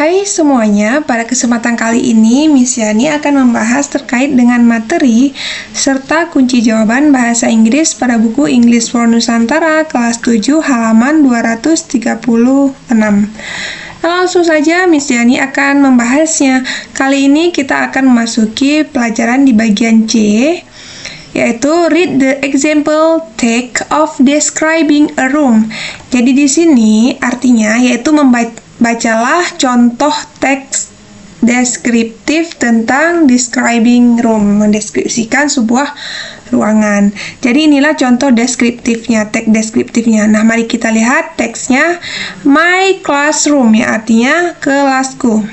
Hai semuanya, pada kesempatan kali ini Miss Yani akan membahas terkait dengan materi serta kunci jawaban bahasa Inggris pada buku English for Nusantara kelas 7 halaman 236. Langsung saja Miss Yani akan membahasnya. Kali ini kita akan memasuki pelajaran di bagian C, yaitu read the example text of describing a room. Jadi di sini artinya yaitu bacalah contoh teks deskriptif tentang describing room, mendeskripsikan sebuah ruangan. Jadi inilah contoh deskriptifnya, teks deskriptifnya. Nah, mari kita lihat teksnya. My classroom, ya artinya kelasku.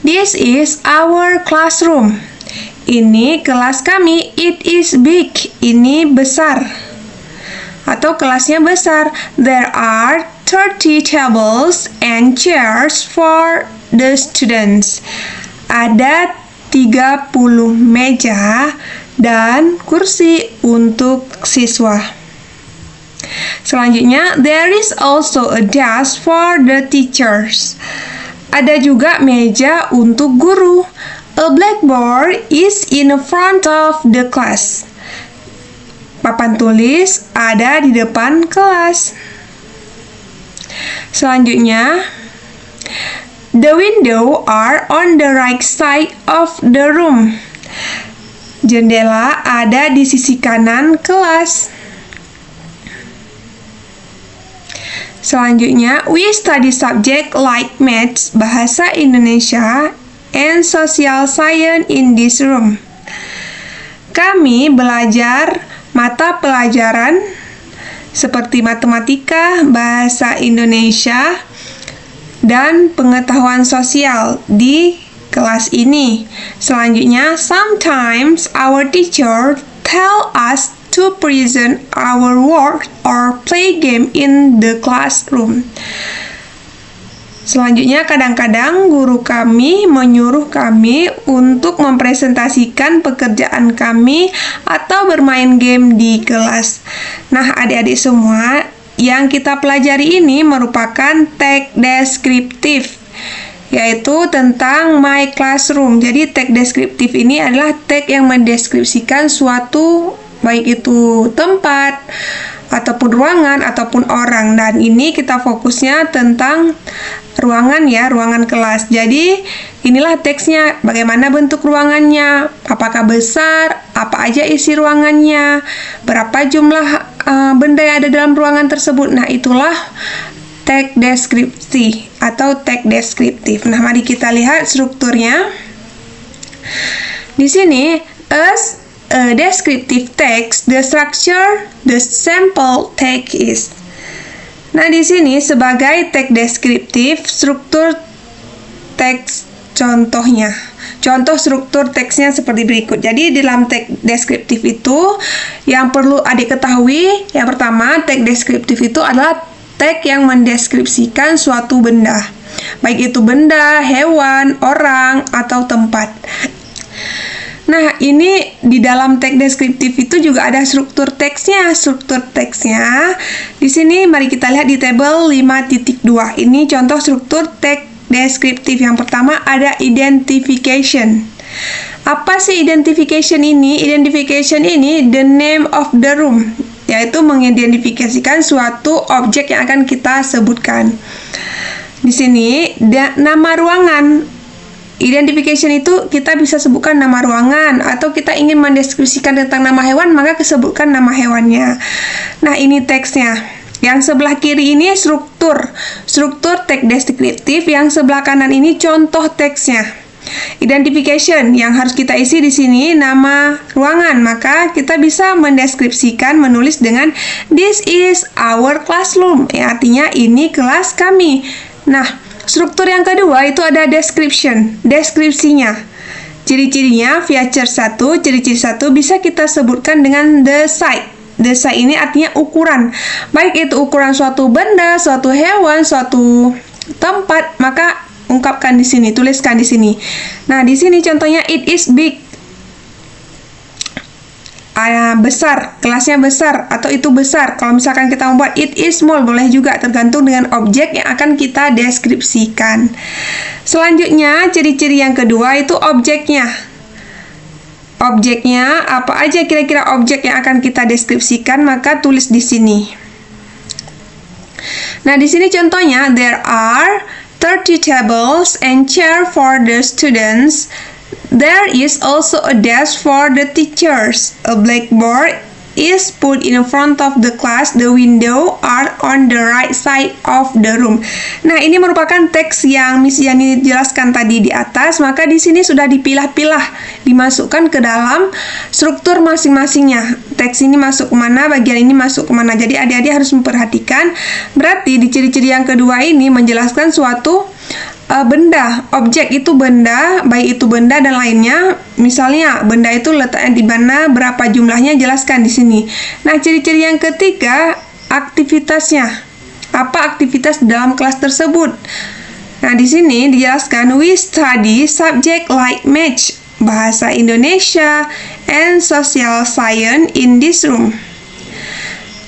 This is our classroom. Ini kelas kami. It is big. Ini besar. Atau kelasnya besar. There are 30 tables and chairs for the students. Ada 30 meja dan kursi untuk siswa. Selanjutnya, there is also a desk for the teachers. Ada juga meja untuk guru. A blackboard is in front of the class. Papan tulis ada di depan kelas. Selanjutnya, the window are on the right side of the room. Jendela ada di sisi kanan kelas. Selanjutnya, we study subject like maths, bahasa Indonesia, and social science in this room. Kami belajar mata pelajaran seperti matematika, bahasa Indonesia, dan pengetahuan sosial di kelas ini. Selanjutnya, sometimes our teacher tell us to present our work or play game in the classroom. Selanjutnya, kadang-kadang guru kami menyuruh kami untuk mempresentasikan pekerjaan kami atau bermain game di kelas. Nah, adik-adik semua, yang kita pelajari ini merupakan teks deskriptif, yaitu tentang my classroom. Jadi, teks deskriptif ini adalah teks yang mendeskripsikan suatu, baik itu tempat, ataupun ruangan, ataupun orang. Dan ini kita fokusnya tentang ruangan ya, ruangan kelas. Jadi, inilah teksnya, bagaimana bentuk ruangannya, apakah besar, apa aja isi ruangannya, berapa jumlah benda yang ada dalam ruangan tersebut. Nah, itulah teks deskripsi atau teks deskriptif. Nah, mari kita lihat strukturnya. Di sini, as a descriptive text, the structure, the sample text is. Nah, di sini sebagai teks deskriptif, struktur teks contohnya. Contoh struktur teksnya seperti berikut. Jadi, dalam teks deskriptif itu yang perlu adik ketahui, yang pertama, teks deskriptif itu adalah teks yang mendeskripsikan suatu benda. Baik itu benda, hewan, orang, atau tempat. Nah, ini di dalam teks deskriptif itu juga ada struktur teksnya. Struktur teksnya di sini mari kita lihat di tabel 5.2. Ini contoh struktur teks deskriptif. Yang pertama ada identification. Apa sih identification ini? Identification ini the name of the room, yaitu mengidentifikasikan suatu objek yang akan kita sebutkan. Di sini nama ruangan. Identification itu kita bisa sebutkan nama ruangan, atau kita ingin mendeskripsikan tentang nama hewan, maka sebutkan nama hewannya. Nah, ini teksnya. Yang sebelah kiri ini struktur teks deskriptif, yang sebelah kanan ini contoh teksnya. Identification yang harus kita isi di sini nama ruangan, maka kita bisa mendeskripsikan, menulis dengan this is our classroom, ya, artinya ini kelas kami. Nah, struktur yang kedua itu ada description, deskripsinya. Ciri-cirinya, feature 1, ciri-ciri 1 bisa kita sebutkan dengan the size. The size ini artinya ukuran. Baik itu ukuran suatu benda, suatu hewan, suatu tempat, maka ungkapkan di sini, tuliskan di sini. Nah, di sini contohnya it is big. besar, kelasnya besar, atau itu besar. Kalau misalkan kita membuat it is small, boleh juga, tergantung dengan objek yang akan kita deskripsikan. Selanjutnya, ciri-ciri yang kedua itu objeknya. Objeknya, apa aja kira-kira objek yang akan kita deskripsikan, maka tulis di sini. Nah, di sini contohnya, there are 30 tables and chair for the students. There is also a desk for the teachers. A blackboard is put in front of the class. The window are on the right side of the room. Nah, ini merupakan teks yang Miss Yani jelaskan tadi di atas, maka di sini sudah dipilah-pilah, dimasukkan ke dalam struktur masing-masingnya. Teks ini masuk kemana, bagian ini masuk kemana. Jadi adik-adik harus memperhatikan. Berarti di ciri-ciri yang kedua ini menjelaskan suatu benda, objek itu benda, baik itu benda dan lainnya. Misalnya, benda itu letaknya di mana, berapa jumlahnya, jelaskan di sini. Nah, ciri-ciri yang ketiga, aktivitasnya. Apa aktivitas dalam kelas tersebut? Nah, di sini dijelaskan, we study subject like math, bahasa Indonesia, and social science in this room.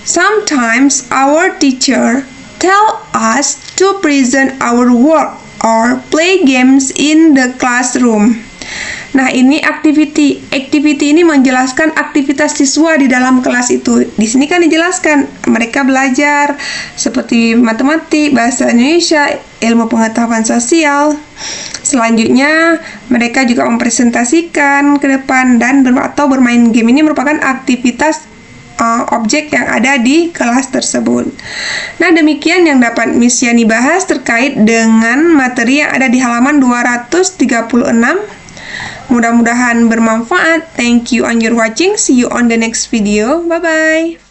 Sometimes our teacher tell us to present our work or play games in the classroom. Nah, ini activity. Activity ini menjelaskan aktivitas siswa di dalam kelas itu. Di sini kan dijelaskan mereka belajar seperti matematik, bahasa Indonesia, ilmu pengetahuan sosial. Selanjutnya, mereka juga mempresentasikan ke depan dan atau bermain game. Ini merupakan aktivitas objek yang ada di kelas tersebut. Nah, demikian yang dapat Miss Yani bahas terkait dengan materi yang ada di halaman 236. Mudah-mudahan bermanfaat. Thank you on your watching. See you on the next video. Bye-bye.